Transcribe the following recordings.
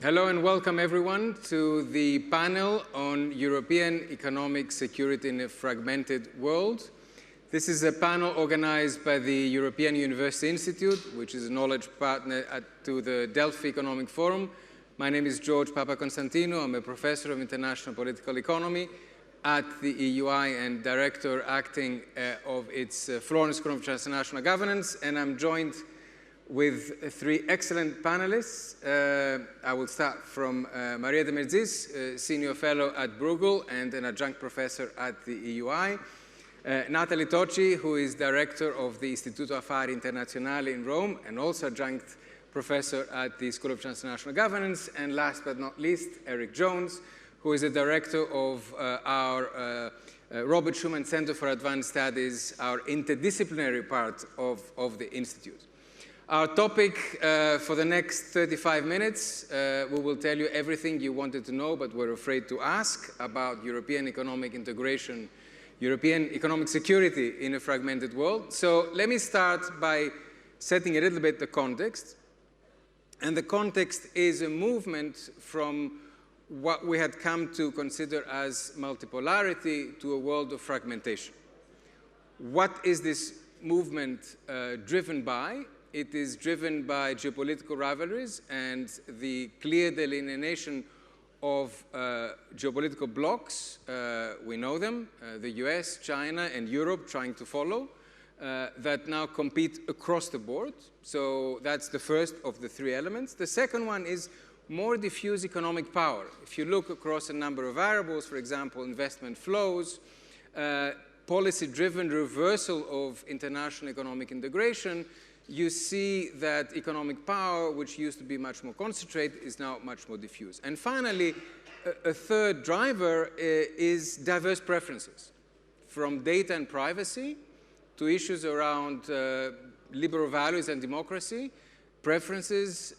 Hello and welcome everyone to the panel on European economic security in a fragmented world. This is a panel organized by the European University Institute, which is a knowledge partner to the Delphi Economic Forum. My name is Georgios Papakonstantinou. I'm a professor of international political economy at the EUI and director acting of its Florence School of Transnational Governance, and I'm joined with three excellent panelists. I will start from Maria Demertzis, senior fellow at Bruegel and an adjunct professor at the EUI. Nathalie Tocci, who is director of the Istituto Affari Internazionali in Rome and also adjunct professor at the School of Transnational Governance. And last but not least, Erik Jones, who is the director of our Robert Schuman Center for Advanced Studies, our interdisciplinary part of the Institute. Our topic for the next 35 minutes, we will tell you everything you wanted to know but were afraid to ask about European economic integration, European economic security in a fragmented world. So let me start by setting a little bit the context. And the context is a movement from what we had come to consider as multipolarity to a world of fragmentation. What is this movement driven by? It is driven by geopolitical rivalries and the clear delineation of geopolitical blocs. We know them, the US, China, and Europe trying to follow, that now compete across the board. So that's the first of the three elements. The second one is more diffuse economic power. If you look across a number of variables, for example, investment flows, policy-driven reversal of international economic integration, you see that economic power, which used to be much more concentrated, is now much more diffuse. And finally, a third driver is diverse preferences, from data and privacy to issues around liberal values and democracy. Preferences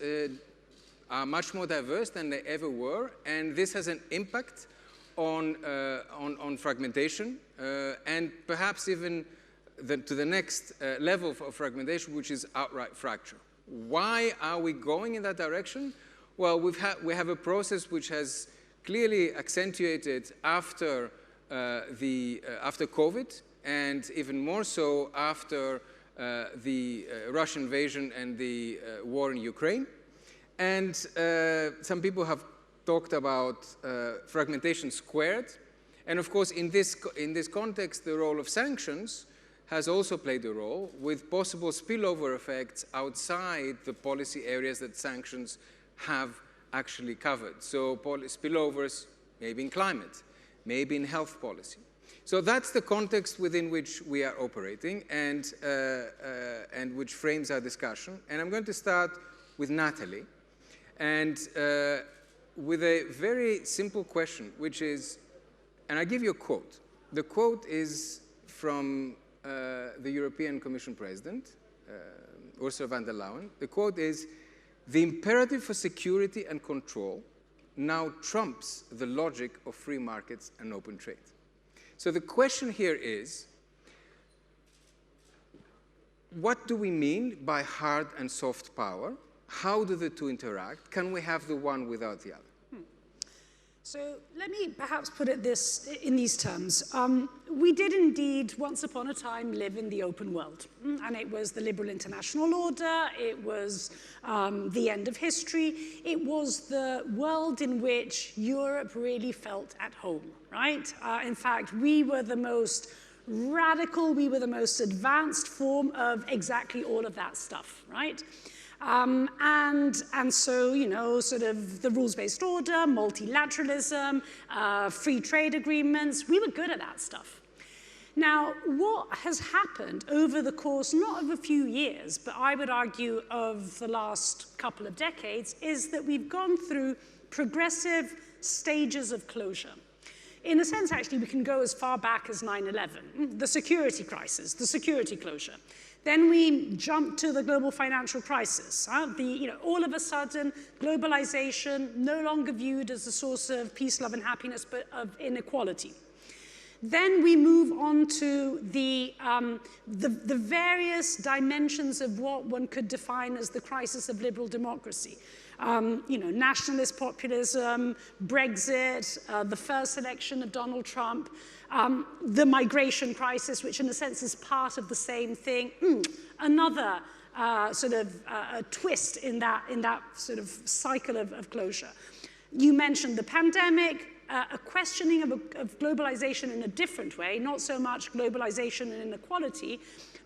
are much more diverse than they ever were, and this has an impact on fragmentation and perhaps even to the next level of fragmentation, which is outright fracture. Why are we going in that direction? Well, we have a process which has clearly accentuated after COVID, and even more so after the Russian invasion and the war in Ukraine. And some people have talked about fragmentation squared. And of course, in this context, the role of sanctions has also played a role, with possible spillover effects outside the policy areas that sanctions have actually covered. So spillovers maybe in climate, maybe in health policy. So that's the context within which we are operating and which frames our discussion. And I'm going to start with Nathalie and with a very simple question, which is, and I give you a quote. The quote is from the European Commission President, Ursula von der Leyen. The quote is, "The imperative for security and control now trumps the logic of free markets and open trade." So the question here is, what do we mean by hard and soft power? How do the two interact? Can we have the one without the other? So let me perhaps put it in these terms. We did indeed, once upon a time, live in the open world. And it was the liberal international order. It was the end of history. It was the world in which Europe really felt at home, right? In fact, we were the most radical, we were the most advanced form of exactly all of that stuff, right? And so, you know, sort of the rules-based order, multilateralism, free trade agreements, we were good at that stuff. Now, what has happened over the course, not of a few years, but I would argue of the last couple of decades, is that we've gone through progressive stages of closure. In a sense, actually, we can go as far back as 9/11, the security crisis, the security closure. Then we jump to the global financial crisis. All of a sudden, globalization no longer viewed as a source of peace, love, and happiness, but of inequality. Then we move on to the various dimensions of what one could define as the crisis of liberal democracy. nationalist populism, Brexit, the first election of Donald Trump, the migration crisis, which in a sense is part of the same thing. Another sort of twist in that sort of cycle of closure. You mentioned the pandemic, a questioning of globalization in a different way, not so much globalization and inequality,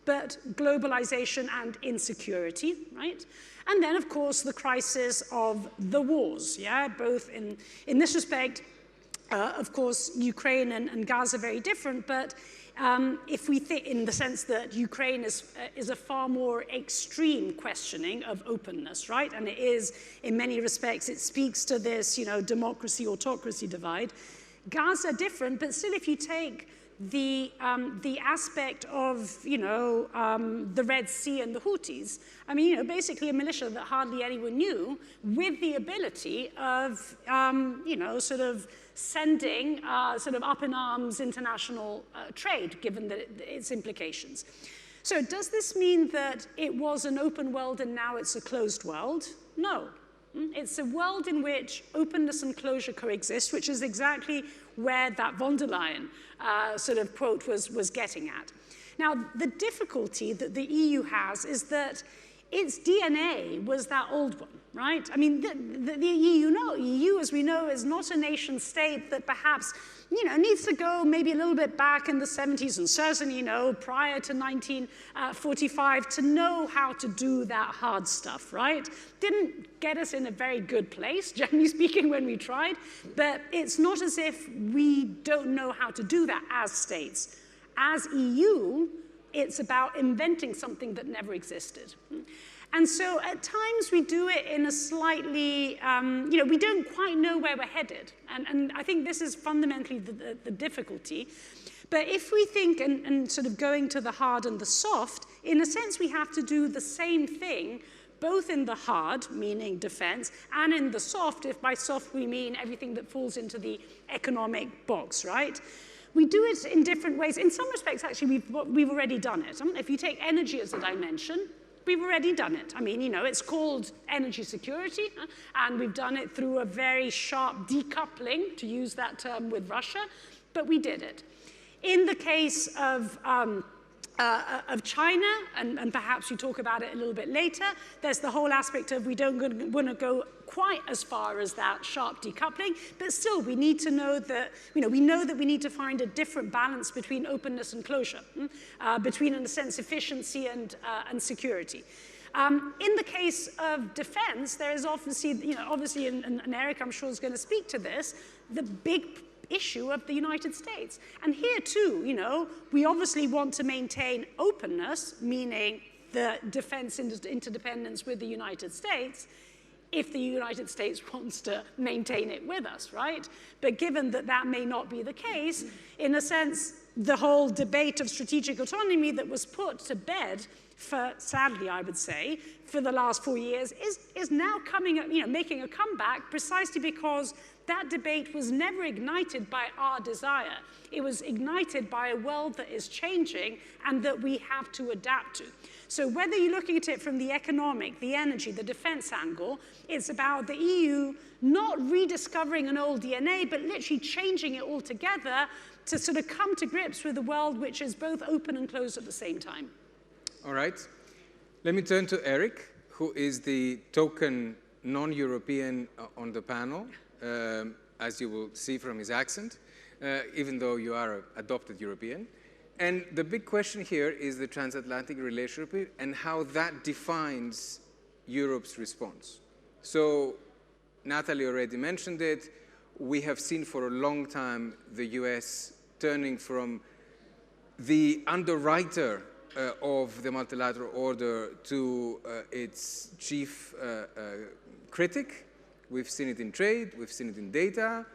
but globalization and insecurity, right? And then, of course, the crisis of the wars, yeah? Both in this respect, of course, Ukraine and Gaza are very different, but if we think in the sense that Ukraine is a far more extreme questioning of openness, right? And it is, in many respects, it speaks to this, democracy-autocracy divide. Gaza different, but still if you take the aspect of, the Red Sea and the Houthis, I mean, basically a militia that hardly anyone knew with the ability of, sort of sending sort of up in arms international trade, given its implications. So does this mean that it was an open world and now it's a closed world? No. It's a world in which openness and closure coexist, which is exactly where that von der Leyen sort of quote was getting at. Now, the difficulty that the EU has is that its DNA was that old one, right? I mean, the EU, as we know, is not a nation state that perhaps, needs to go maybe a little bit back in the 70s and certainly, prior to 1945 to know how to do that hard stuff, right? Didn't get us in a very good place, generally speaking, when we tried, but it's not as if we don't know how to do that as states. As EU, it's about inventing something that never existed. And so at times we do it in a slightly, we don't quite know where we're headed. And I think this is fundamentally the difficulty. But if we think, and sort of going to the hard and the soft, in a sense we have to do the same thing, both in the hard, meaning defense, and in the soft, if by soft we mean everything that falls into the economic box, right? We do it in different ways. In some respects, actually, we've already done it. If you take energy as a dimension, we've already done it. I mean, it's called energy security, and we've done it through a very sharp decoupling, to use that term, with Russia, but we did it. In the case of China, and perhaps you talk about it a little bit later, there's the whole aspect of we don't want to go quite as far as that sharp decoupling, but still we need to know that, we know that we need to find a different balance between openness and closure, between, in a sense, efficiency and security. In the case of defense, there is obviously, and Erik, I'm sure, is going to speak to this, the big issue of the United States. And here too, we obviously want to maintain openness, meaning the defense interdependence with the United States, if the United States wants to maintain it with us, right? But given that that may not be the case, in a sense, the whole debate of strategic autonomy that was put to bed for, sadly, I would say, for the last 4 years is now making a comeback precisely because that debate was never ignited by our desire. It was ignited by a world that is changing and that we have to adapt to. So whether you're looking at it from the economic, the energy, the defense angle, it's about the EU not rediscovering an old DNA, but literally changing it altogether to sort of come to grips with a world which is both open and closed at the same time. All right. Let me turn to Erik, who is the token non-European on the panel, as you will see from his accent, even though you are an adopted European. And the big question here is the transatlantic relationship and how that defines Europe's response. So Nathalie already mentioned it. We have seen for a long time the US turning from the underwriter of the multilateral order to its chief critic. We've seen it in trade, we've seen it in data,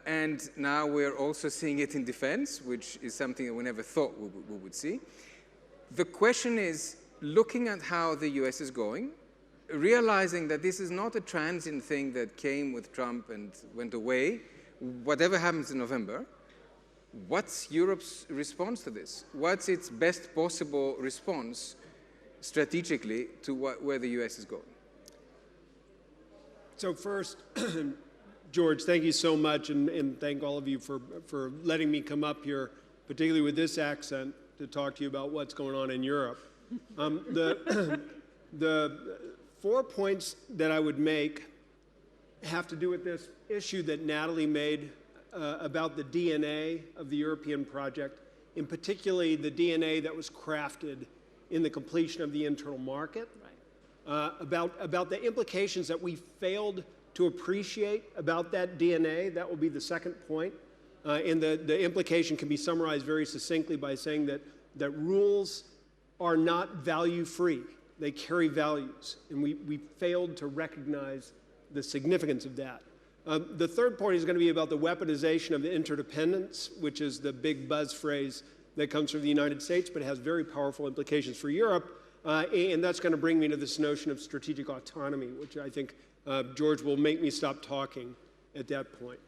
and now we're also seeing it in defense, which is something that we never thought we would see. The question is, looking at how the US is going, realizing that this is not a transient thing that came with Trump and went away, whatever happens in November, what's Europe's response to this? What's its best possible response strategically to where the US is going? So first, George, thank you so much, and thank all of you for letting me come up here, particularly with this accent, to talk to you about what's going on in Europe. The 4 points that I would make have to do with this issue that Nathalie made about the DNA of the European project, in particularly the DNA that was crafted in the completion of the internal market, about the implications that we failed to appreciate about that DNA. That will be the second point. And the implication can be summarized very succinctly by saying that rules are not value-free. They carry values, and we failed to recognize the significance of that. The third point is going to be about the weaponization of interdependence, which is the big buzz phrase that comes from the United States, but has very powerful implications for Europe. And that's going to bring me to this notion of strategic autonomy, which I think George will make me stop talking at that point.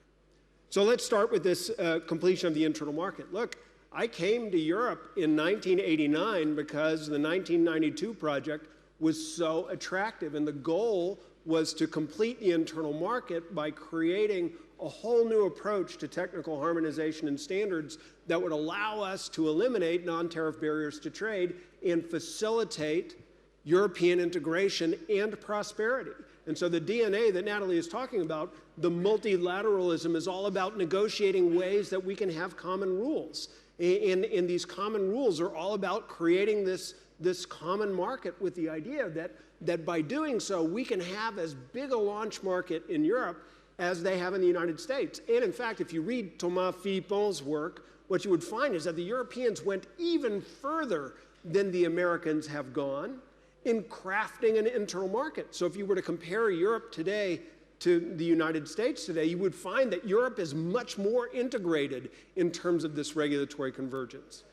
So let's start with this completion of the internal market. Look, I came to Europe in 1989 because the 1992 project was so attractive, and the goal was to complete the internal market by creating a whole new approach to technical harmonization and standards that would allow us to eliminate non-tariff barriers to trade and facilitate European integration and prosperity. And so the DNA that Nathalie is talking about, the multilateralism, is all about negotiating ways that we can have common rules. And these common rules are all about creating this common market with the idea that by doing so, we can have as big a launch market in Europe as they have in the United States. And in fact, if you read Thomas Philippon's work, what you would find is that the Europeans went even further than the Americans have gone in crafting an internal market. So if you were to compare Europe today to the United States today, you would find that Europe is much more integrated in terms of this regulatory convergence.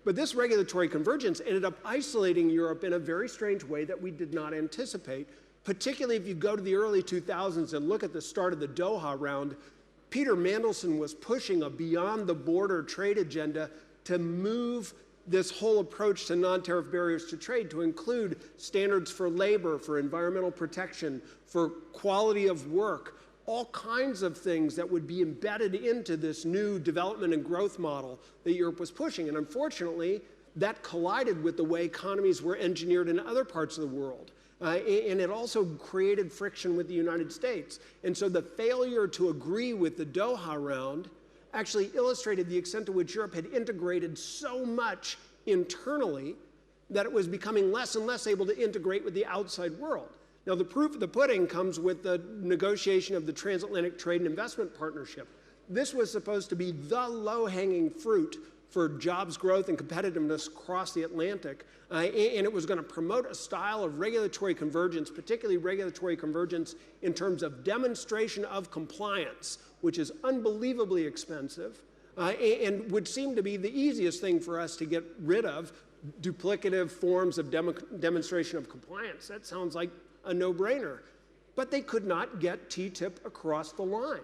But this regulatory convergence ended up isolating Europe in a very strange way that we did not anticipate, particularly if you go to the early 2000s and look at the start of the Doha round. Peter Mandelson was pushing a beyond-the-border trade agenda to move this whole approach to non-tariff barriers to trade to include standards for labor, for environmental protection, for quality of work, all kinds of things that would be embedded into this new development and growth model that Europe was pushing. And unfortunately, that collided with the way economies were engineered in other parts of the world. And it also created friction with the United States. And so the failure to agree with the Doha round actually illustrated the extent to which Europe had integrated so much internally that it was becoming less and less able to integrate with the outside world. Now, the proof of the pudding comes with the negotiation of the Transatlantic Trade and Investment Partnership. This was supposed to be the low-hanging fruit for jobs growth and competitiveness across the Atlantic, and it was going to promote a style of regulatory convergence, particularly regulatory convergence in terms of demonstration of compliance, which is unbelievably expensive, and would seem to be the easiest thing for us to get rid of, duplicative forms of demonstration of compliance. That sounds like a no-brainer. But they could not get TTIP across the line.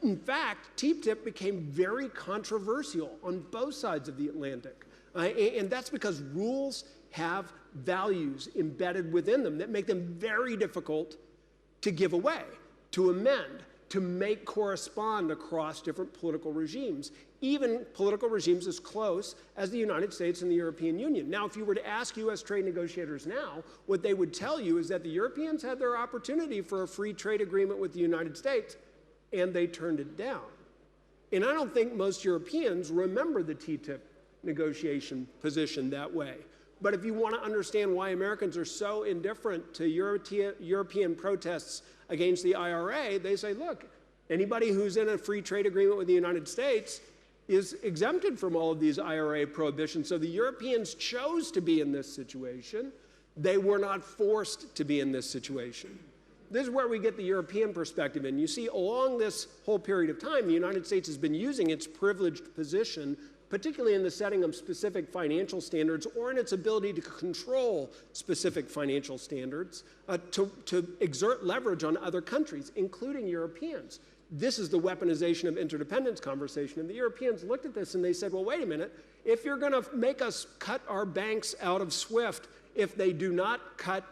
In fact, TTIP became very controversial on both sides of the Atlantic. And that's because rules have values embedded within them that make them very difficult to give away, to amend, to make correspond across different political regimes, even political regimes as close as the United States and the European Union. Now, if you were to ask U.S. trade negotiators now, what they would tell you is that the Europeans had their opportunity for a free trade agreement with the United States, and they turned it down. And I don't think most Europeans remember the TTIP negotiation position that way. But if you want to understand why Americans are so indifferent to European protests against the IRA, they say, look, anybody who's in a free trade agreement with the United States is exempted from all of these IRA prohibitions. So the Europeans chose to be in this situation. They were not forced to be in this situation. This is where we get the European perspective in. You see, along this whole period of time, the United States has been using its privileged position, particularly in the setting of specific financial standards or in its ability to control specific financial standards, to exert leverage on other countries, including Europeans. This is the weaponization of interdependence conversation. And the Europeans looked at this and they said, well, wait a minute. If you're going to make us cut our banks out of SWIFT, if they do not cut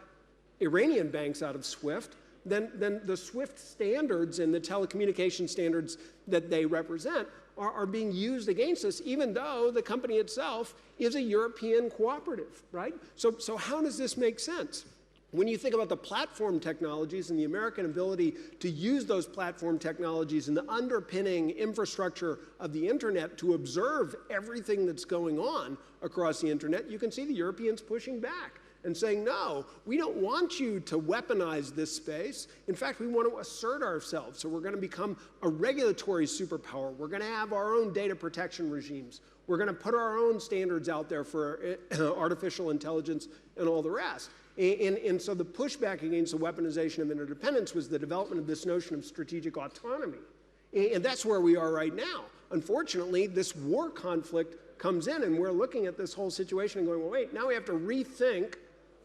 Iranian banks out of SWIFT, then the SWIFT standards and the telecommunication standards that they represent are being used against us, even though the company itself is a European cooperative, right? So how does this make sense? When you think about the platform technologies and the American ability to use those platform technologies and the underpinning infrastructure of the internet to observe everything that's going on across the internet, you can see the Europeans pushing back and saying, no, we don't want you to weaponize this space. In fact, we want to assert ourselves. So we're going to become a regulatory superpower. We're going to have our own data protection regimes. We're going to put our own standards out there for artificial intelligence and all the rest. And so the pushback against the weaponization of interdependence was the development of this notion of strategic autonomy. And that's where we are right now. Unfortunately, this war conflict comes in, and we're looking at this whole situation and going, well, wait, now we have to rethink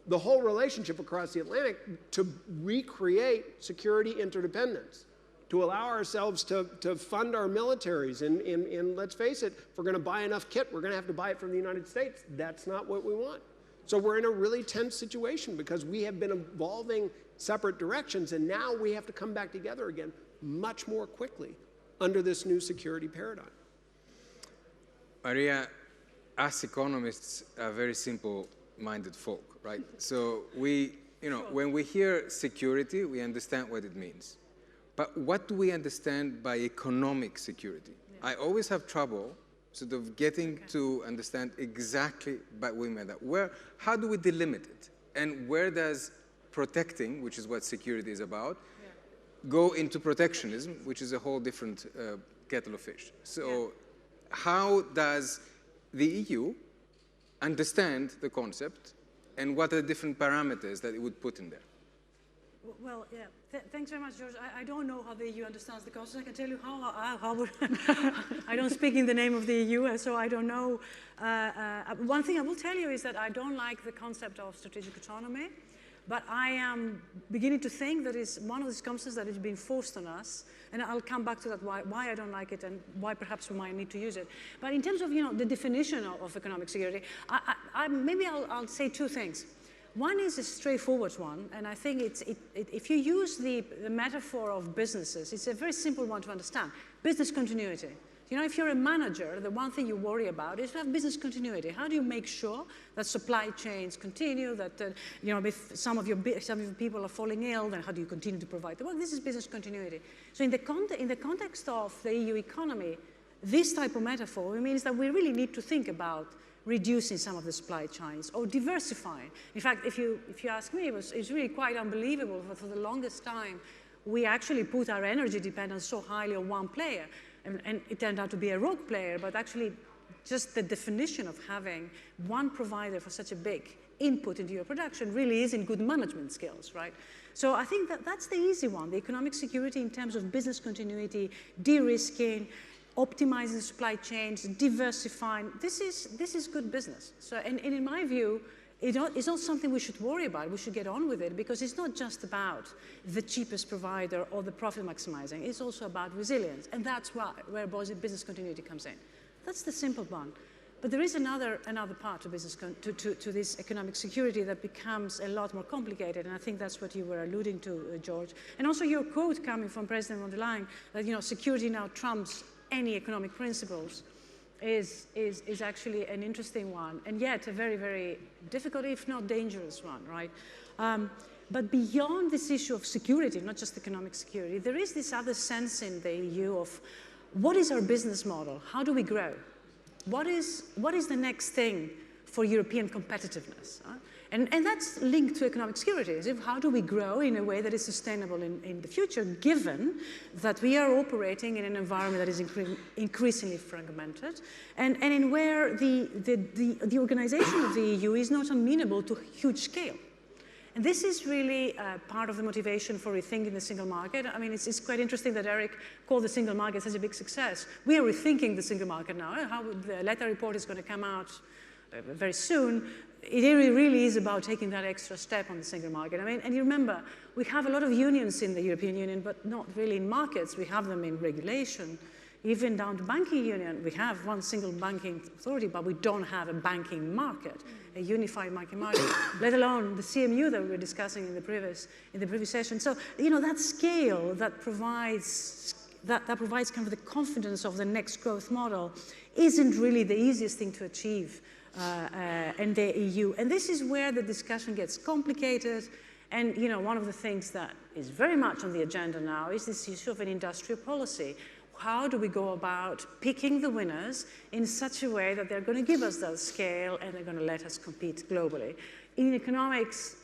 the whole relationship across the Atlantic to recreate security interdependence, to allow ourselves to fund our militaries. And let's face it, if we're going to buy enough kit, we're going to have to buy it from the United States. That's not what we want. So we're in a really tense situation because we have been evolving separate directions, and now we have to come back together again much more quickly under this new security paradigm. Maria, us economists are very simple-minded folk, right? So when we hear security, we understand what it means. But what do we understand by economic security? Yeah. I always have trouble sort of getting to understand exactly by what we mean that. How do we delimit it? And where does protecting, which is what security is about, go into protectionism, which is a whole different kettle of fish? So how does the EU understand the concept, and what are the different parameters that it would put in there? Well, yeah. Thanks very much, George. I don't know how the EU understands the concept. I can tell you how I don't speak in the name of the EU, so I don't know. One thing I will tell you is that I don't like the concept of strategic autonomy, but I am beginning to think that it's one of these concepts that is being forced on us, and I'll come back to that, why I don't like it and why perhaps we might need to use it. But in terms of the definition of economic security, maybe I'll say two things. One is a straightforward one, and I think if you use the metaphor of businesses, it's a very simple one to understand. Business continuity. If you're a manager, the one thing you worry about is to have business continuity. How do you make sure that supply chains continue, that if some of your people are falling ill, then how do you continue to provide the work? This is business continuity. So in the context of the EU economy, this type of metaphor means that we really need to think about reducing some of the supply chains or diversifying. In fact, if you ask me, it's really quite unbelievable. For the longest time, we actually put our energy dependence so highly on one player. And it turned out to be a rogue player, but actually just the definition of having one provider for such a big input into your production really isn't good management skills, right? So I think that's the easy one, the economic security in terms of business continuity, de-risking, optimizing supply chains, diversifying. This is good business. So, and in my view, it's not something we should worry about. We should get on with it because it's not just about the cheapest provider or the profit maximizing. It's also about resilience, and that's where business continuity comes in. That's the simple one. But there is another part of business to this economic security that becomes a lot more complicated, and I think that's what you were alluding to, George. And also your quote coming from President von der Leyen that security now trumps any economic principles is actually an interesting one, and yet a very, very difficult, if not dangerous one, right? But beyond this issue of security, not just economic security, there is this other sense in the EU of what is our business model? How do we grow? What is the next thing for European competitiveness? And that's linked to economic security. How do we grow in a way that is sustainable in the future, given that we are operating in an environment that is increasingly fragmented, and in where the organization of the EU is not amenable to huge scale. And this is really part of the motivation for rethinking the single market. I mean, it's quite interesting that Erik called the single market such a big success. We are rethinking the single market now. How the letter report is going to come out very soon. It really is about taking that extra step on the single market. I mean, and you remember, we have a lot of unions in the European Union, but not really in markets. We have them in regulation, even down to banking union. We have one single banking authority, but we don't have a banking market, a unified banking market, let alone the CMU that we were discussing in the previous session. So, you know, that scale that provides kind of the confidence of the next growth model isn't really the easiest thing to achieve in the EU. And this is where the discussion gets complicated. And, you know, one of the things that is very much on the agenda now is this issue of an industrial policy. How do we go about picking the winners in such a way that they're going to give us that scale and they're going to let us compete globally? In economics,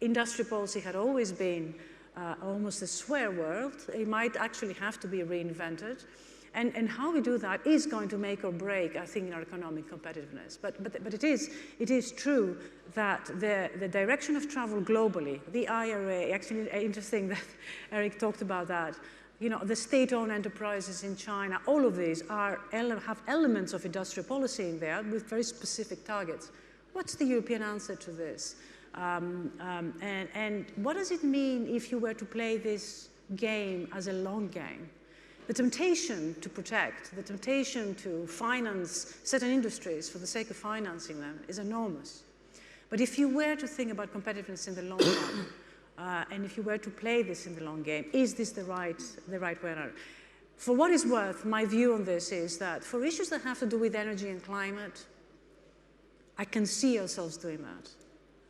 industrial policy had always been almost a swear word. It might actually have to be reinvented. And how we do that is going to make or break, I think, in our economic competitiveness. But it is true that the direction of travel globally, the IRA, actually interesting that Erik talked about that, you know, the state-owned enterprises in China, all of these have elements of industrial policy in there with very specific targets. What's the European answer to this? And what does it mean if you were to play this game as a long game? The temptation to protect, the temptation to finance certain industries for the sake of financing them is enormous. But if you were to think about competitiveness in the long run, and if you were to play this in the long game, is this the right winner? For what is worth, my view on this is that for issues that have to do with energy and climate, I can see ourselves doing that.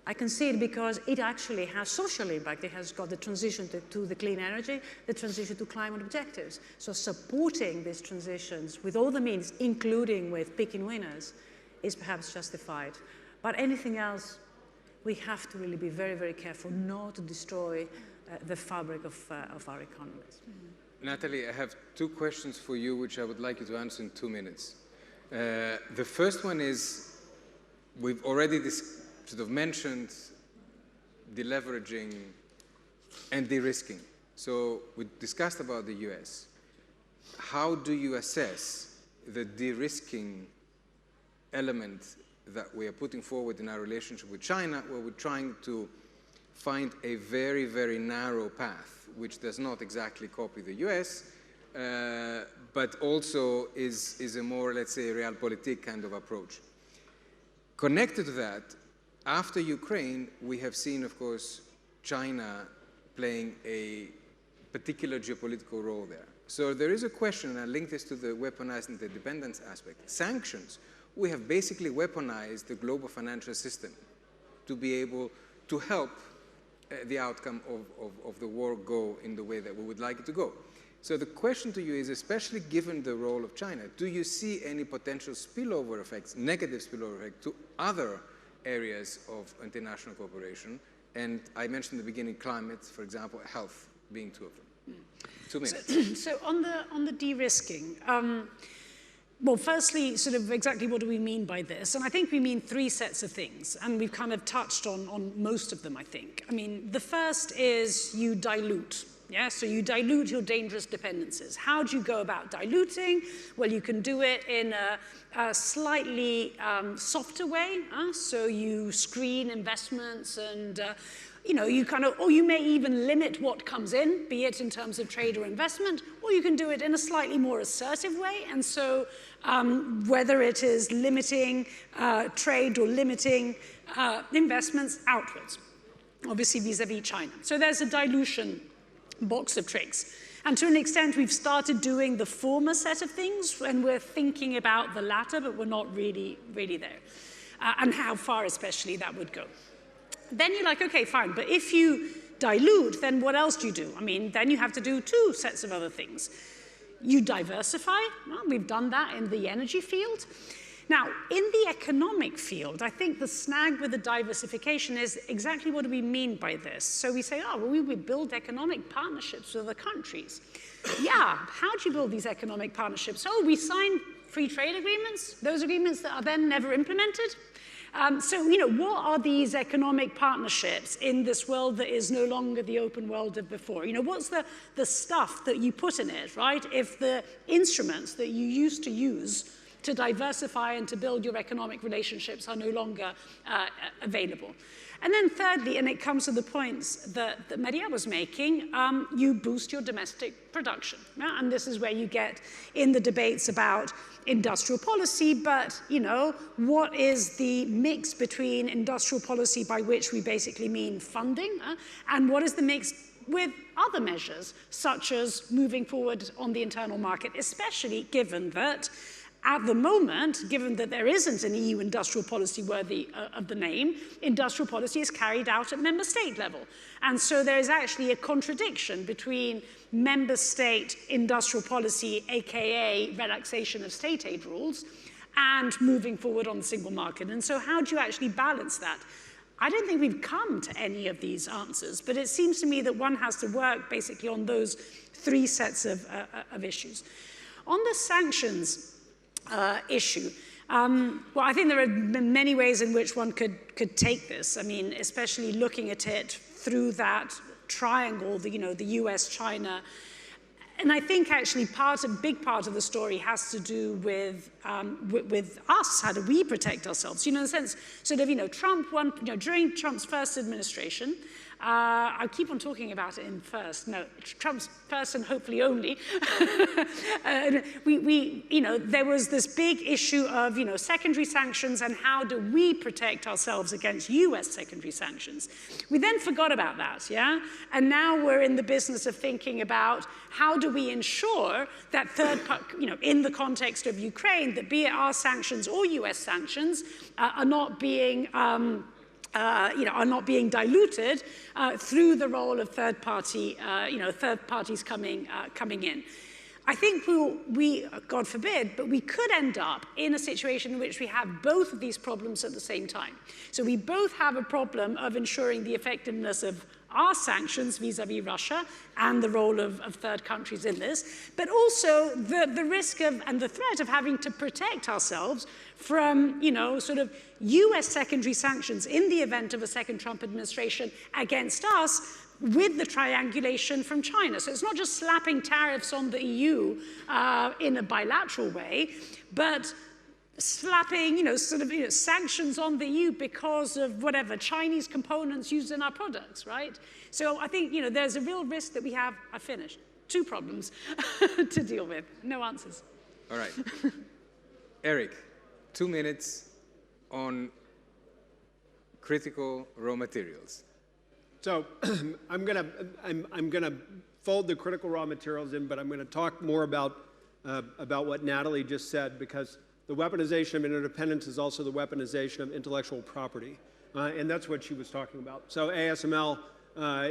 I can see it because it actually has social impact. It has got the transition to the clean energy, the transition to climate objectives. So supporting these transitions with all the means, including with picking winners, is perhaps justified. But anything else, we have to really be very, very careful not to destroy the fabric of our economies. Mm-hmm. Nathalie, I have two questions for you, which I would like you to answer in 2 minutes. The first one is, we've already sort of mentioned deleveraging and de-risking. So we discussed about the US. How do you assess the de-risking element that we are putting forward in our relationship with China, where we're trying to find a very, very narrow path, which does not exactly copy the US, but also is a more, let's say, realpolitik kind of approach. Connected to that, after Ukraine, we have seen, of course, China playing a particular geopolitical role there. So there is a question, and I link this to the weaponized interdependence aspect. Sanctions, we have basically weaponized the global financial system to be able to help the outcome of the war go in the way that we would like it to go. So the question to you is, especially given the role of China, do you see any potential spillover effects, negative spillover effects, to other areas of international cooperation? And I mentioned in the beginning climate, for example, health being two of them. 2 minutes. So on the de-risking, well, firstly, sort of exactly what do we mean by this? And I think we mean 3 sets of things, and we've kind of touched on most of them, I think. I mean, the first is you dilute. Yeah, so you dilute your dangerous dependencies. How do you go about diluting? Well, you can do it in a slightly softer way. So you screen investments and, you know, you kind of, or you may even limit what comes in, be it in terms of trade or investment, or you can do it in a slightly more assertive way. And so whether it is limiting trade or limiting investments outwards, obviously vis-a-vis China. So there's a dilution box of tricks. And to an extent, we've started doing the former set of things, and we're thinking about the latter, but we're not really there. And how far, especially, that would go. Then you're like, okay, fine, but if you dilute, then what else do you do? I mean, then you have to do 2 sets of other things. You diversify. Well, we've done that in the energy field. Now, in the economic field, I think the snag with the diversification is exactly what do we mean by this. So we say, oh, well, we build economic partnerships with other countries. Yeah, how do you build these economic partnerships? Oh, we sign free trade agreements, those agreements that are then never implemented. So, you know, what are these economic partnerships in this world that is no longer the open world of before? You know, what's the stuff that you put in it, right? If the instruments that you used to use to diversify and to build your economic relationships are no longer available. And then thirdly, and it comes to the points that Maria was making, you boost your domestic production. Yeah? And this is where you get in the debates about industrial policy, but, you know, what is the mix between industrial policy, by which we basically mean funding, and what is the mix with other measures, such as moving forward on the internal market, especially given that at the moment, given that there isn't an EU industrial policy worthy of the name, industrial policy is carried out at member state level. And so there is actually a contradiction between member state industrial policy, aka relaxation of state aid rules, and moving forward on the single market. And so how do you actually balance that? I don't think we've come to any of these answers, but it seems to me that one has to work basically on those three sets of issues. On the sanctions issue, well, I think there are many ways in which one could take this. I mean, especially looking at it through that triangle, the US, China. And I think actually a big part of the story has to do with us. How do we protect ourselves? You know, in the sense, sort of, Trump won, during Trump's first administration, I keep on talking about it in first. No, Trump's first and hopefully only. There was this big issue of, secondary sanctions and how do we protect ourselves against US secondary sanctions. We then forgot about that, yeah? And now we're in the business of thinking about how do we ensure that in the context of Ukraine, that be it our sanctions or US sanctions, are not being diluted through the role of third parties coming in. I think we, God forbid, but we could end up in a situation in which we have both of these problems at the same time. So we both have a problem of ensuring the effectiveness of our sanctions vis-à-vis Russia and the role of third countries in this, but also the risk of and the threat of having to protect ourselves from, sort of US secondary sanctions in the event of a second Trump administration against us, with the triangulation from China. So it's not just slapping tariffs on the EU in a bilateral way, but slapping, sanctions on the EU because of whatever Chinese components used in our products, right? So I think, there's a real risk that we have, I finished, two problems to deal with, no answers. All right. Erik, 2 minutes on critical raw materials. So I'm gonna fold the critical raw materials in, but I'm gonna talk more about what Nathalie just said, because the weaponization of interdependence is also the weaponization of intellectual property, and that's what she was talking about. So ASML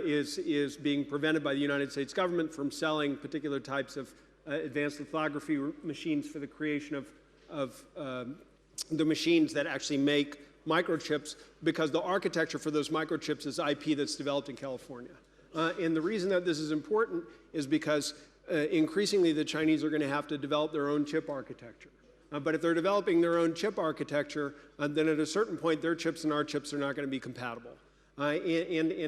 is being prevented by the United States government from selling particular types of advanced lithography machines for the creation of the machines that actually make microchips, because the architecture for those microchips is IP that's developed in California. And the reason that this is important is because increasingly the Chinese are going to have to develop their own chip architecture. But if they're developing their own chip architecture, then at a certain point their chips and our chips are not going to be compatible. And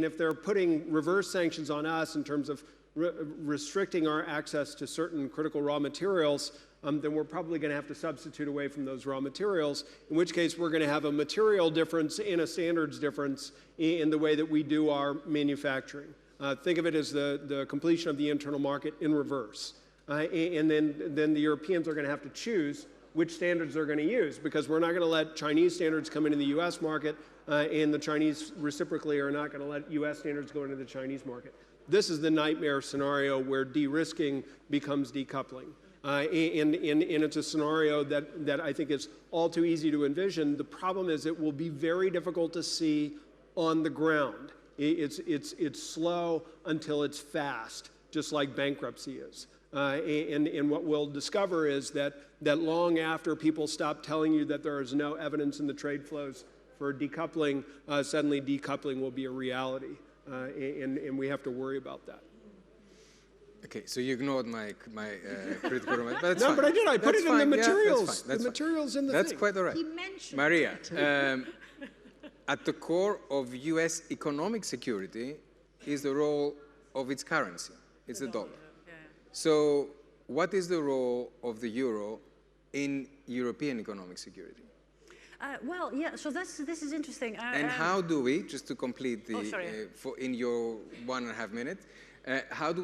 if they're putting reverse sanctions on us in terms of restricting our access to certain critical raw materials, then we're probably going to have to substitute away from those raw materials, in which case we're going to have a material difference and a standards difference in the way that we do our manufacturing. Think of it as the completion of the internal market in reverse. And then the Europeans are going to have to choose which standards they're going to use, because we're not going to let Chinese standards come into the US market, and the Chinese reciprocally are not going to let US standards go into the Chinese market. This is the nightmare scenario where de-risking becomes decoupling. And it's a scenario that I think is all too easy to envision. The problem is it will be very difficult to see on the ground. It's slow until it's fast, just like bankruptcy is. And what we'll discover is that long after people stop telling you that there is no evidence in the trade flows for decoupling, suddenly decoupling will be a reality. And we have to worry about that. Okay, so you ignored my critical raw materials, but that's no, fine. but I did. I put it in the materials. Yeah, the materials in the That's thing. quite all right. He mentioned Maria, at the core of US economic security is the role of its currency. It's the dollar. Yeah. So what is the role of the euro in European economic security? Well, yeah, so this is interesting. And how do we, just to complete the, in your 1.5 minutes, how do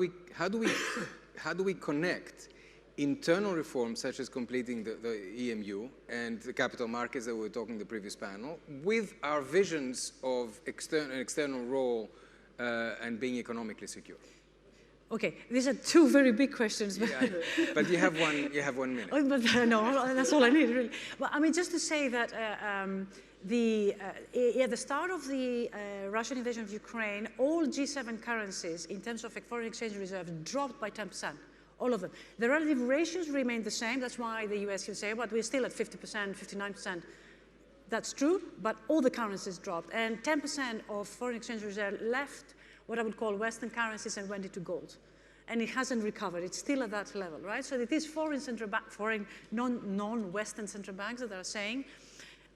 we connect internal reforms such as completing the EMU and the capital markets that we were talking in the previous panel with our visions of an external role and being economically secure? Okay, these are two very big questions. But, yeah, but you have 1 minute. Oh, but no, that's all I need, really. Well, I mean, just to say that at the start of the Russian invasion of Ukraine, all G7 currencies, in terms of foreign exchange reserves, dropped by 10%. All of them. The relative ratios remained the same. That's why the US can say, but we're still at 50%, 59%. That's true, but all the currencies dropped. And 10% of foreign exchange reserve left what I would call Western currencies and went into gold. And it hasn't recovered. It's still at that level, right? So it is foreign non-Western central banks that are saying,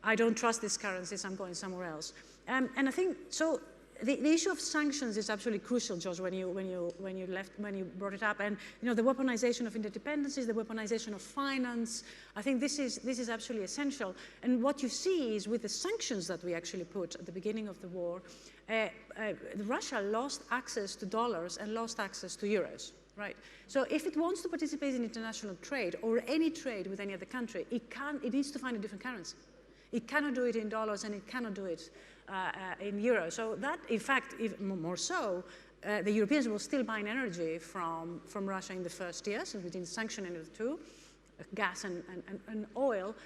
I don't trust these currencies, I'm going somewhere else. And I think, so the issue of sanctions is absolutely crucial, George, when you brought it up. And the weaponization of interdependencies, the weaponization of finance, I think this is absolutely essential. And what you see is with the sanctions that we actually put at the beginning of the war, Russia lost access to dollars and lost access to euros, right? So if it wants to participate in international trade or any trade with any other country, it needs to find a different currency. It cannot do it in dollars and it cannot do it in euros. So that, in fact, even more so, the Europeans were still buying energy from Russia in the first year, since we didn't sanction any of the two, gas and oil,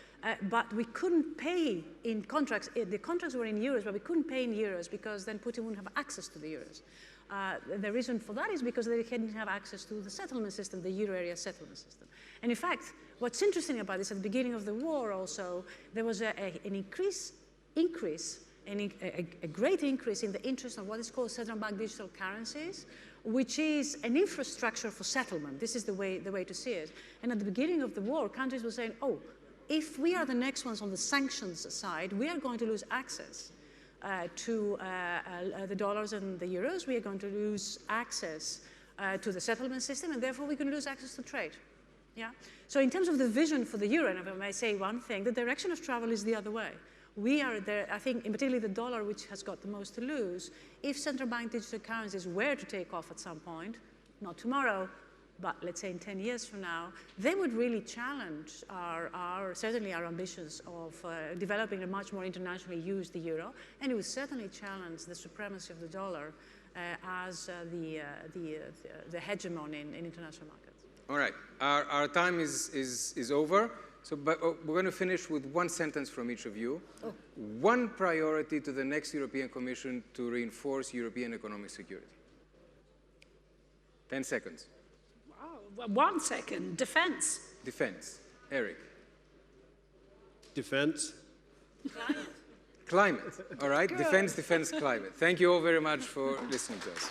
but we couldn't pay in contracts. The contracts were in euros, but we couldn't pay in euros because then Putin wouldn't have access to the euros. The reason for that is because they didn't have access to the settlement system, the euro area settlement system. And in fact, what's interesting about this, at the beginning of the war also, there was a great increase in the interest on what is called central bank digital currencies, which is an infrastructure for settlement. This is the way to see it. And at the beginning of the war, countries were saying, oh, if we are the next ones on the sanctions side, we are going to lose access to the dollars and the euros. We are going to lose access to the settlement system, and therefore we're going to lose access to trade. Yeah? So in terms of the vision for the euro, and if I may say one thing, the direction of travel is the other way. We are there, I think, in particularly the dollar, which has got the most to lose. If central bank digital currencies were to take off at some point, not tomorrow, but let's say in 10 years from now, they would really challenge certainly our ambitions of developing a much more internationally used the euro, and it would certainly challenge the supremacy of the dollar as the hegemon in international markets. All right, our time is over. So but we're going to finish with one sentence from each of you. Oh. One priority to the next European Commission to reinforce European economic security. 10 seconds. Wow, 1 second. Defense. Defense. Erik. Defense. Climate. All right. Good. Defense, climate. Thank you all very much for listening to us.